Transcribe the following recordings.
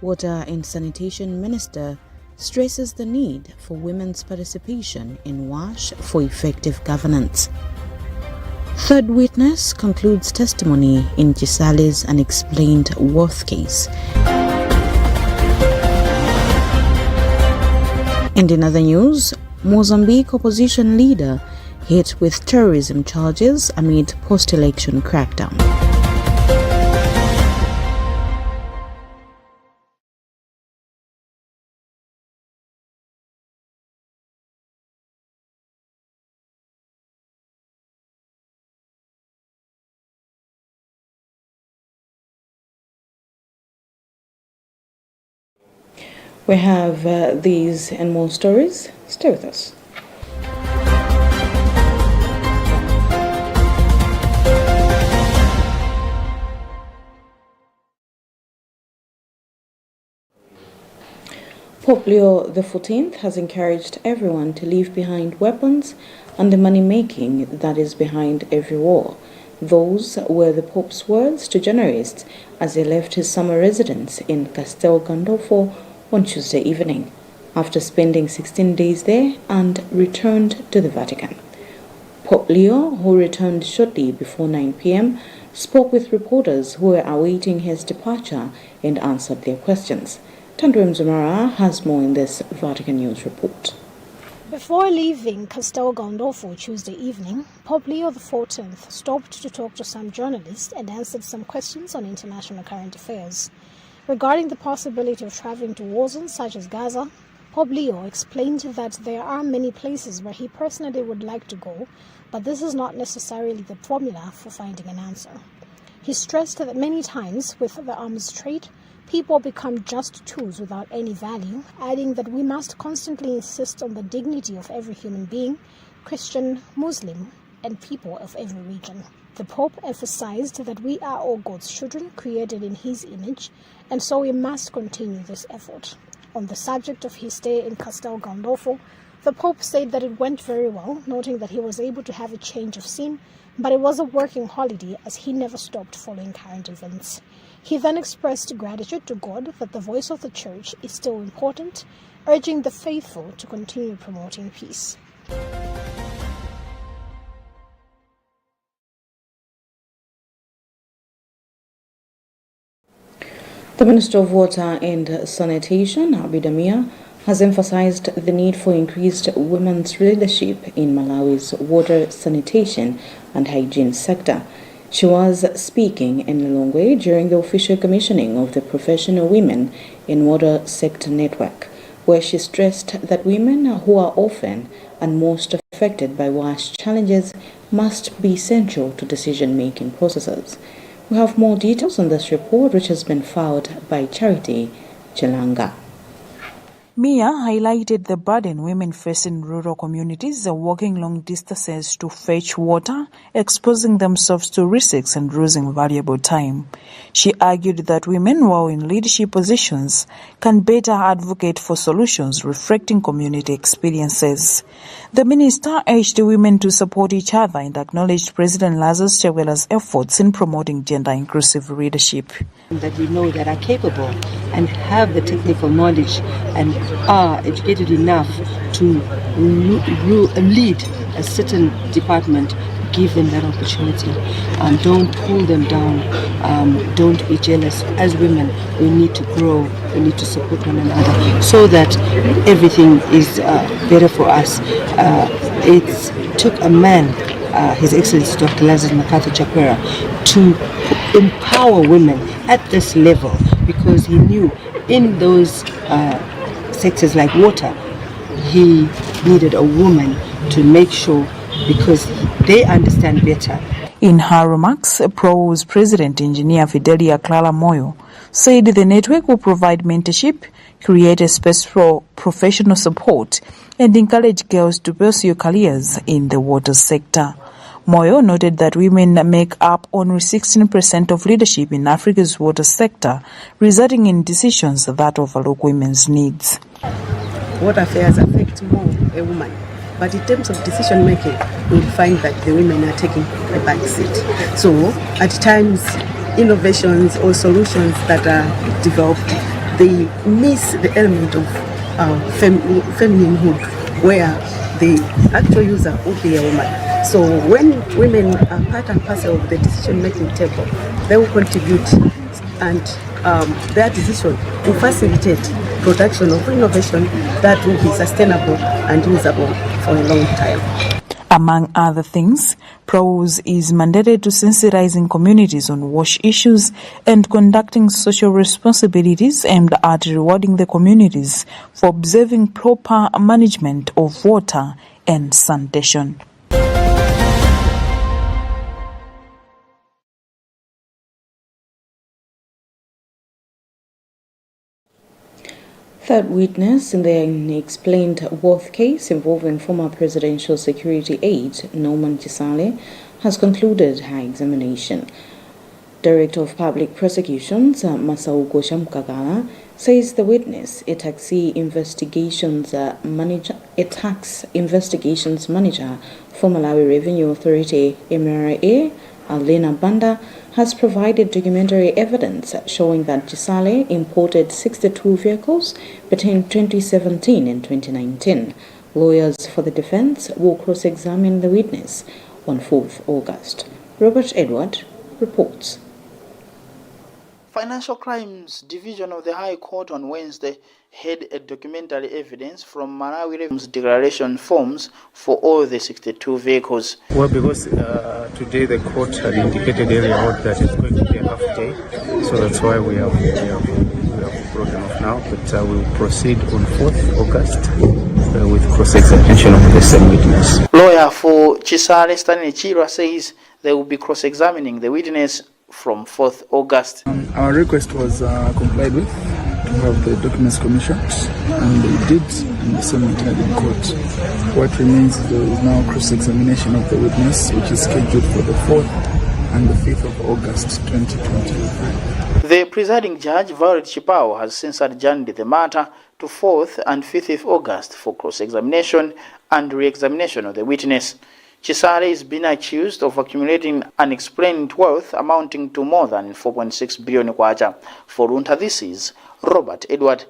Water and Sanitation Minister stresses the need for women's participation in WASH for effective governance. Third witness concludes testimony in Chisale's unexplained Worth case. And in other news, Mozambique opposition leader hit with terrorism charges amid post-election crackdown. We have these and more stories. Stay with us. Pope Leo XIV has encouraged everyone to leave behind weapons and the money-making that is behind every war. Those were the Pope's words to journalists as he left his summer residence in Castel Gandolfo on Tuesday evening, after spending 16 days there and returned to the Vatican. Pope Leo, who returned shortly before 9 p.m., spoke with reporters who were awaiting his departure and answered their questions. Tandwem Zumara has more in this Vatican News report. Before leaving Castel Gandolfo Tuesday evening, Pope Leo XIV stopped to talk to some journalists and answered some questions on international current affairs. Regarding the possibility of traveling to war zones such as Gaza, Pope Leo explained that there are many places where he personally would like to go, but this is not necessarily the formula for finding an answer. He stressed that many times with the arms trade, people become just tools without any value, adding that we must constantly insist on the dignity of every human being, Christian, Muslim, and people of every region. The Pope emphasized that we are all God's children, created in His image, and so we must continue this effort. On the subject of his stay in Castel Gandolfo, the Pope said that it went very well, noting that he was able to have a change of scene, but it was a working holiday as he never stopped following current events. He then expressed gratitude to God that the voice of the Church is still important, urging the faithful to continue promoting peace. The Minister of Water and Sanitation, Abidamia, has emphasized the need for increased women's leadership in Malawi's water, sanitation and hygiene sector. She was speaking in Lilongwe during the official commissioning of the Professional Women in Water Sector Network, where she stressed that women who are often and most affected by WASH challenges must be central to decision-making processes. We have more details on this report, which has been filed by Charity Chelanga. Mia highlighted the burden women face in rural communities walking long distances to fetch water, exposing themselves to risks and losing valuable time. She argued that women, while in leadership positions, can better advocate for solutions reflecting community experiences. The minister urged women to support each other and acknowledged President Lazarus Chawela's efforts in promoting gender-inclusive leadership. That we know that are capable and have the technical knowledge and are educated enough to lead a certain department, give them that opportunity. Don't pull them down. Don't be jealous. As women, we need to grow. We need to support one another so that everything is better for us. It took a man, His Excellency Dr. Lazarus Macarthur Chakwera, to empower women at this level, because he knew in those sectors like water, he needed a woman to make sure, because they understand better. In her remarks, PRO's President Engineer Fidelia Clara Moyo said the network will provide mentorship, create a space for professional support, and encourage girls to pursue careers in the water sector. Moyo noted that women make up only 16% of leadership in Africa's water sector, resulting in decisions that overlook women's needs. Water affairs affect more a woman, but in terms of decision making, we'll find that the women are taking a back seat. So at times, innovations or solutions that are developed they miss the element of femininehood, where the actual user would be a woman. So when women are part and parcel of the decision-making table, they will contribute, and their decision will facilitate production of innovation that will be sustainable and usable for a long time. Among other things, PROWS is mandated to sensitizing communities on wash issues and conducting social responsibilities aimed at rewarding the communities for observing proper management of water and sanitation. Third witness in the unexplained Worth case involving former presidential security aide Norman Chisale has concluded her examination. Director of Public Prosecutions Masauko Shamkagala says the witness, a tax investigations manager for Malawi Revenue Authority MRA, Alena Banda, has provided documentary evidence showing that Chisale imported 62 vehicles between 2017 and 2019. Lawyers for the defense will cross-examine the witness on 4th August. Robert Edward reports. Financial Crimes Division of the High Court on Wednesday had a documentary evidence from Malawi Revenue's declaration forms for all the 62 vehicles. Well, because today the court had indicated earlier on that it's going to be a half day, so that's why we have broken off now. But we will proceed on 4th August with cross-examination of the same witness. Lawyer for Chisale, Stanley Chirwa, says they will be cross-examining the witness from 4th August. Our request was complied with, to have the documents commissioned, and they did, and the same went in court. What remains is there is now cross-examination of the witness, which is scheduled for the 4th and the 5th of August 2023. The presiding judge, Violet Chipao, has since adjourned the matter to 4th and 5th of August for cross-examination and re-examination of the witness. Chisale is being accused of accumulating unexplained wealth amounting to more than 4.6 billion kwacha. For Luntha, this is Robert Edward.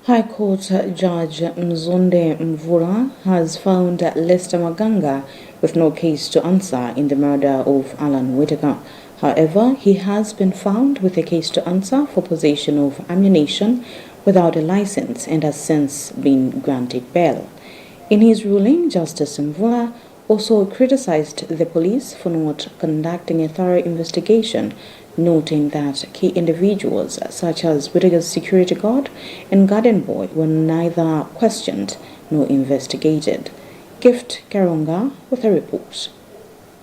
High Court Judge Mzonde Mvula has found Lester Maganga with no case to answer in the murder of Alan Whitaker. However, he has been found with a case to answer for possession of ammunition without a license and has since been granted bail. In his ruling, Justice Mvula also criticized the police for not conducting a thorough investigation, noting that key individuals such as Whittaker's security guard and garden boy were neither questioned nor investigated. Gift Karonga with a report.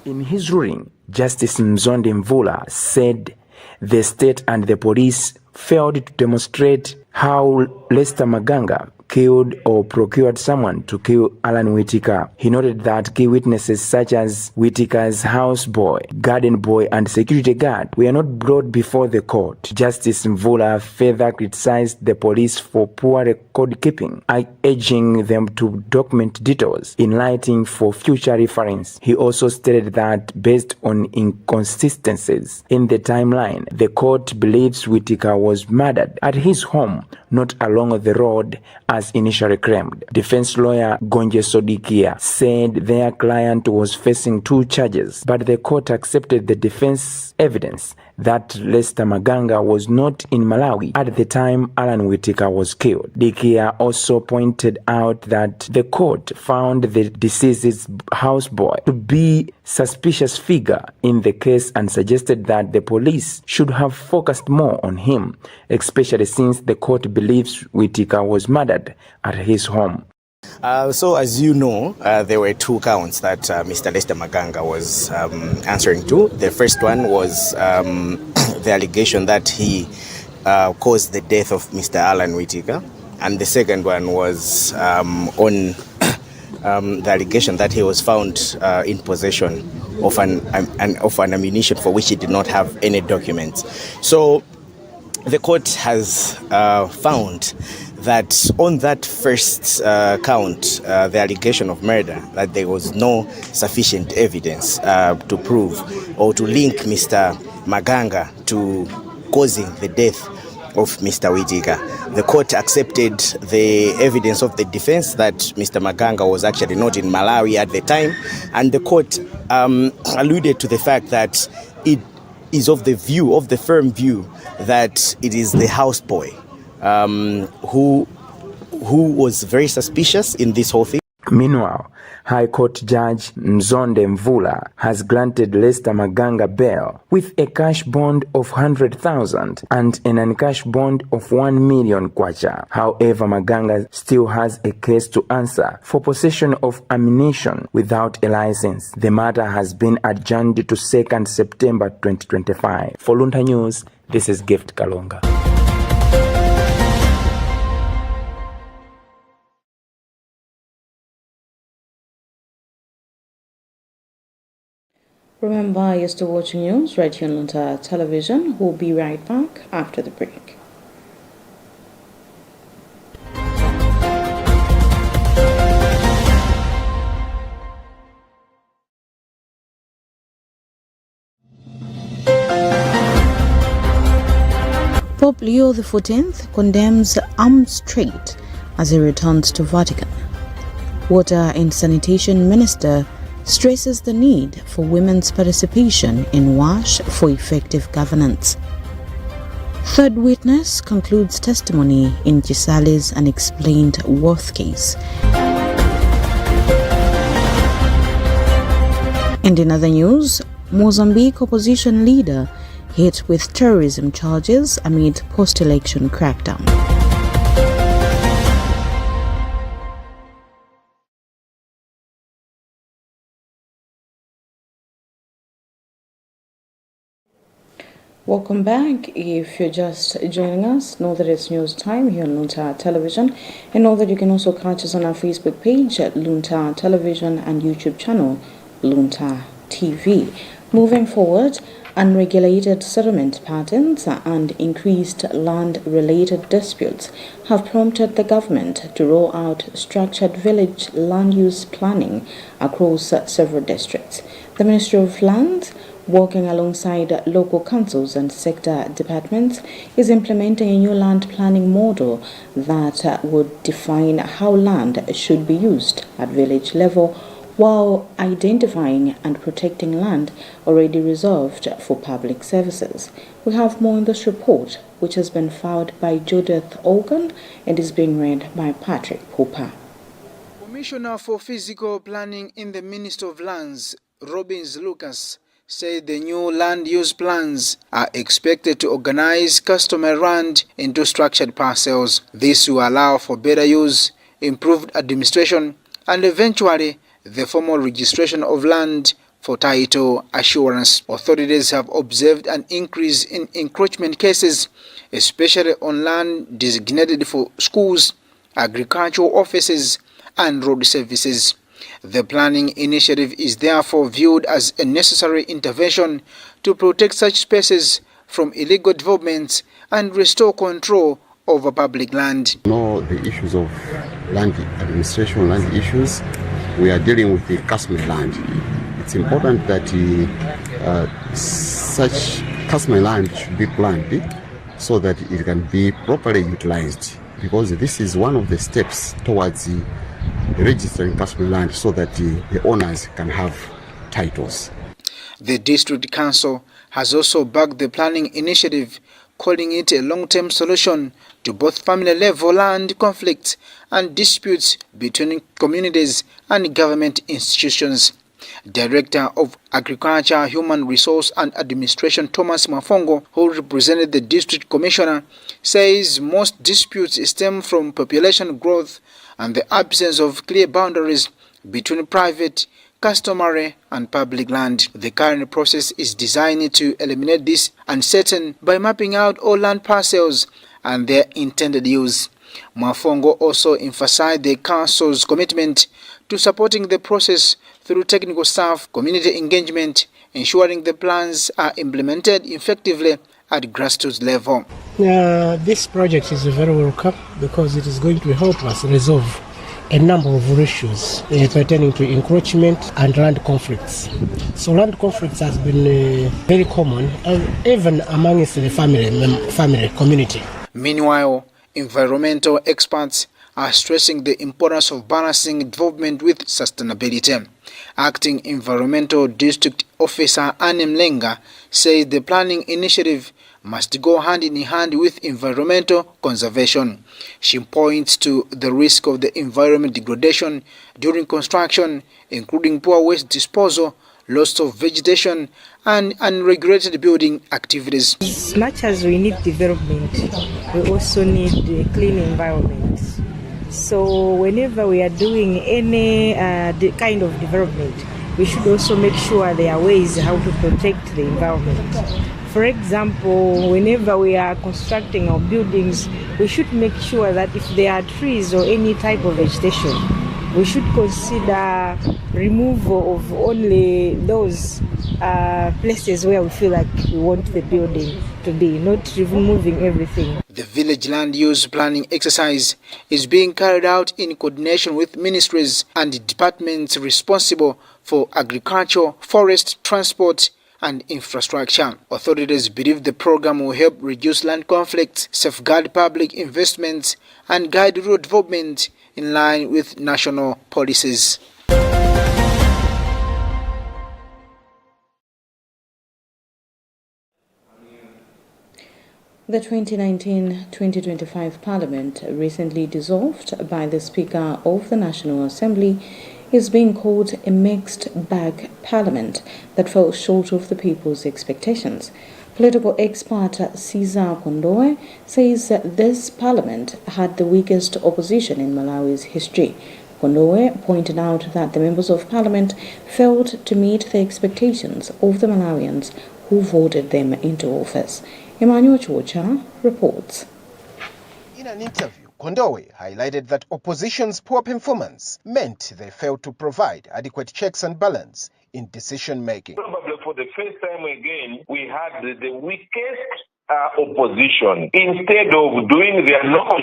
In his ruling, Justice Mzonde Mvula said the state and the police failed to demonstrate how Lester Maganga killed or procured someone to kill Alan Whitaker. He noted that key witnesses such as Whitaker's houseboy, garden boy, and security guard were not brought before the court. Justice Mvula further criticized the police for poor record keeping, urging them to document details in writing for future reference. He also stated that based on inconsistencies in the timeline, the court believes Whitaker was murdered at his home, not along the road as initially claimed. Defense lawyer Gonje Sodikia said their client was facing 2 charges, but the court accepted the defense evidence that Lester Maganga was not in Malawi at the time Alan Whitaker was killed. Dikia also pointed out that the court found the deceased's houseboy to be suspicious figure in the case and suggested that the police should have focused more on him, especially since the court believes Whitaker was murdered at his home. So as you know, there were 2 counts that Mr. Lester Maganga was answering to. The first one was the allegation that he caused the death of Mr. Alan Whitaker, and the second one was on the allegation that he was found in possession of an ammunition for which he did not have any documents. So the court has found that on that first count, the allegation of murder, that there was no sufficient evidence to prove or to link Mr. Maganga to causing the death of Mr. Wijiga. The court accepted the evidence of the defense that Mr. Maganga was actually not in Malawi at the time, and the court alluded to the fact that it is of the firm view that it is the houseboy who was very suspicious in this whole thing. Meanwhile, High Court Judge Mzonde Mvula has granted Lester Maganga bail with a cash bond of 100,000 and an uncash bond of 1 million kwacha. However, Maganga still has a case to answer for possession of ammunition without a license. The matter has been adjourned to 2nd September 2025. For Luntha News, this is Gift Kalonga. Remember, you're still watching news right here on Luntha Television. We'll be right back after the break. Pope Leo XIV condemns arms trade as he returns to Vatican. Water and Sanitation Minister stresses the need for women's participation in WASH for effective governance. Third witness concludes testimony in Chisale's unexplained worth case. And in other news, Mozambique opposition leader hit with terrorism charges amid post-election crackdown. Welcome back. If you're just joining us, know that it's news time here on Luntha Television, and know that you can also catch us on our Facebook page at Luntha Television and YouTube channel Luntha TV. Moving forward, unregulated settlement patterns and increased land-related disputes have prompted the government to roll out structured village land use planning across several districts. The Ministry of Lands, working alongside local councils and sector departments, is implementing a new land planning model that would define how land should be used at village level while identifying and protecting land already reserved for public services. We have more in this report, which has been filed by Judith Ogan and is being read by Patrick Hooper. Commissioner for Physical Planning in the Ministry of Lands, Robbins Lucas, said the new land use plans are expected to organize customary land into structured parcels. This will allow for better use, improved administration, and eventually the formal registration of land for title assurance. Authorities have observed an increase in encroachment cases, especially on land designated for schools, agricultural offices, and road services. The planning initiative is therefore viewed as a necessary intervention to protect such spaces from illegal developments and restore control over public land. The issues of land administration, land issues, we are dealing with the customary land. It's important that such customary land should be planned so that it can be properly utilized, because this is one of the steps towards registering customary land so that the owners can have titles. The district council has also backed the planning initiative, calling it a long-term solution to both family-level land conflicts and disputes between communities and government institutions. Director of Agriculture, Human Resource and Administration Thomas Mafongo, who represented the district commissioner, says most disputes stem from population growth and the absence of clear boundaries between private, customary and public land. The current process is designed to eliminate this uncertainty by mapping out all land parcels and their intended use. Mafongo also emphasized the council's commitment to supporting the process through technical staff, community engagement, ensuring the plans are implemented effectively at grassroots level. This project is very welcome because it is going to help us resolve a number of issues pertaining to encroachment and land conflicts. So land conflicts has been very common, even amongst the family community. Meanwhile, environmental experts are stressing the importance of balancing development with sustainability. Acting Environmental District Officer Anne Mlenga says the planning initiative must go hand in hand with environmental conservation. She points to the risk of the environment degradation during construction, including poor waste disposal, loss of vegetation, and unregulated building activities. As much as we need development, we also need a clean environment. So whenever we are doing any kind of development, we should also make sure there are ways how to protect the environment. For example, whenever we are constructing our buildings, we should make sure that if there are trees or any type of vegetation, we should consider removal of only those places where we feel like we want the building to be, not removing everything. The village land use planning exercise is being carried out in coordination with ministries and departments responsible for agriculture, forest, transport, and infrastructure. Authorities believe the program will help reduce land conflicts, safeguard public investments, and guide rural development in line with national policies. The 2019-2025 Parliament, recently dissolved by the Speaker of the National Assembly, is being called a mixed bag parliament that fell short of the people's expectations. Political expert Cesar Kondoe says that this parliament had the weakest opposition in Malawi's history. Kondoe pointed out that the members of parliament failed to meet the expectations of the Malawians who voted them into office. Emmanuel Chocha reports. In an interview, Kondoe highlighted that opposition's poor performance meant they failed to provide adequate checks and balance in decision-making. Probably for the first time again, we had the weakest opposition. Instead of doing their normal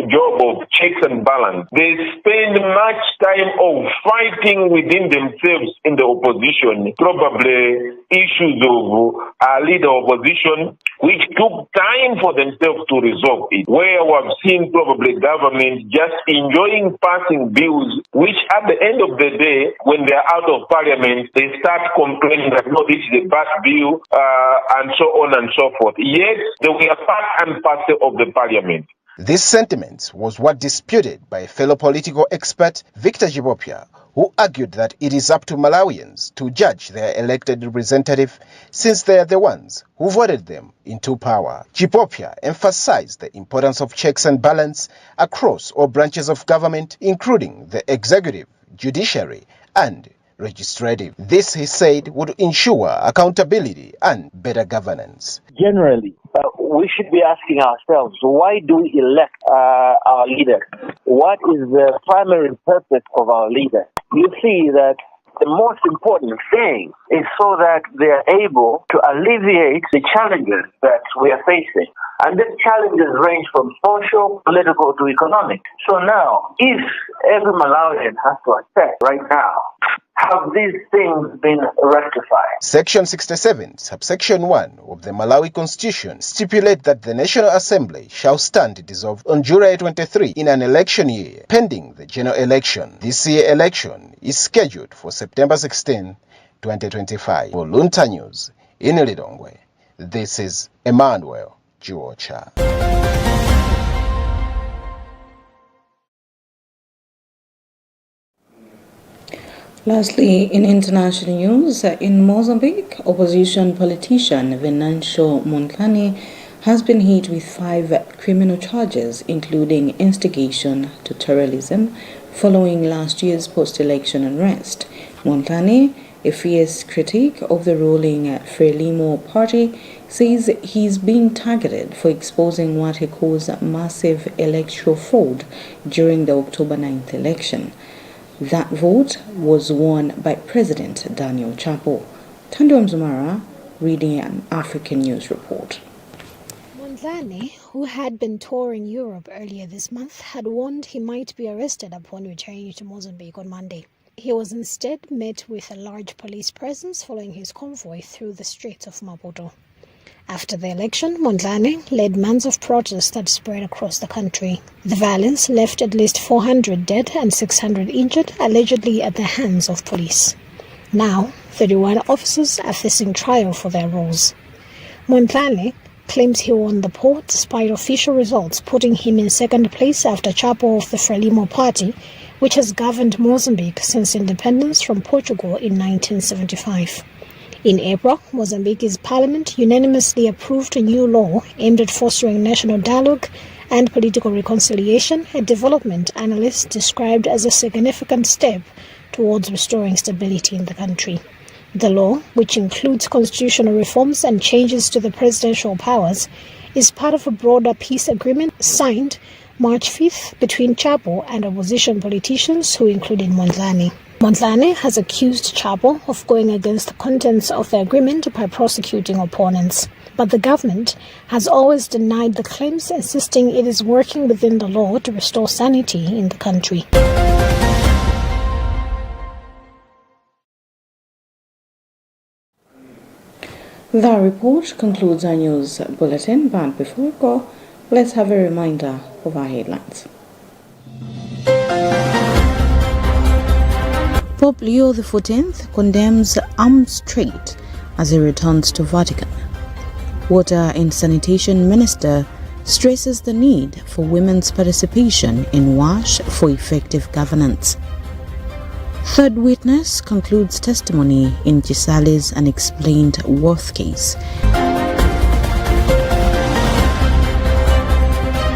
job of checks and balance, they spend much time of fighting within themselves in the opposition, probably issues of leader opposition, which took time for themselves to resolve it. Where we have seen probably government just enjoying passing bills, which at the end of the day, when they are out of parliament, they start complaining that no, this is a bad bill, and so on and so forth. Yet they were part and parcel of the parliament. This sentiment was what disputed by fellow political expert Victor Jibopia, who argued that it is up to Malawians to judge their elected representative since they are the ones who voted them into power. Jibopia emphasized the importance of checks and balance across all branches of government, including the executive, judiciary, and legislative. This, he said, would ensure accountability and better governance. Generally, we should be asking ourselves, why do we elect our leader? What is the primary purpose of our leader? You see that the most important thing is so that they are able to alleviate the challenges that we are facing. And these challenges range from social, political to economic. So now, if every Malawian has to assess right now, have these things been rectified? Section 67, subsection 1 of the Malawi Constitution stipulates that the National Assembly shall stand dissolved on July 23 in an election year, pending the general election. This year election is scheduled for September 16, 2025. For Luntha News, in Lilongwe, this is Emmanuel Chocha. Lastly, in international news, in Mozambique, opposition politician Venancio Mondlane has been hit with 5 criminal charges, including instigation to terrorism, following last year's post-election unrest. Mondlane, a fierce critic of the ruling Frelimo party, says he's being targeted for exposing what he calls massive electoral fraud during the October 9th election. That vote was won by President Daniel Chapo. Tando Mzumara reading an African News Report. Mondlane, who had been touring Europe earlier this month, had warned he might be arrested upon returning to Mozambique on Monday. He was instead met with a large police presence following his convoy through the streets of Maputo. After the election, Mondlane led months of protests that spread across the country. The violence left at least 400 dead and 600 injured, allegedly at the hands of police. Now, 31 officers are facing trial for their roles. Mondlane claims he won the poll despite official results putting him in second place after Chapo of the Frelimo party, which has governed Mozambique since independence from Portugal in 1975. In April, Mozambique's parliament unanimously approved a new law aimed at fostering national dialogue and political reconciliation, a development analysts described as a significant step towards restoring stability in the country. The law, which includes constitutional reforms and changes to the presidential powers, is part of a broader peace agreement signed March 5th between Chapo and opposition politicians who included Mondlane. Mondlane has accused Chapo of going against the contents of the agreement by prosecuting opponents. But the government has always denied the claims, insisting it is working within the law to restore sanity in the country. The report concludes our news bulletin, but before we go, let's have a reminder of our headlines. Pope Leo XIV condemns arms trade as he returns to Vatican. Water and Sanitation Minister stresses the need for women's participation in WASH for effective governance. Third witness concludes testimony in Chisale's unexplained worth case.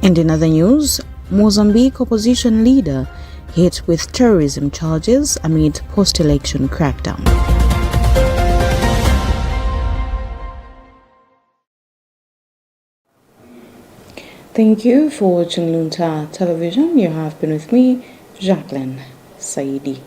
And in other news, Mozambique opposition leader hit with terrorism charges amid post-election crackdown. Thank you for watching Luntha Television. You have been with me, Jacqueline Saidi.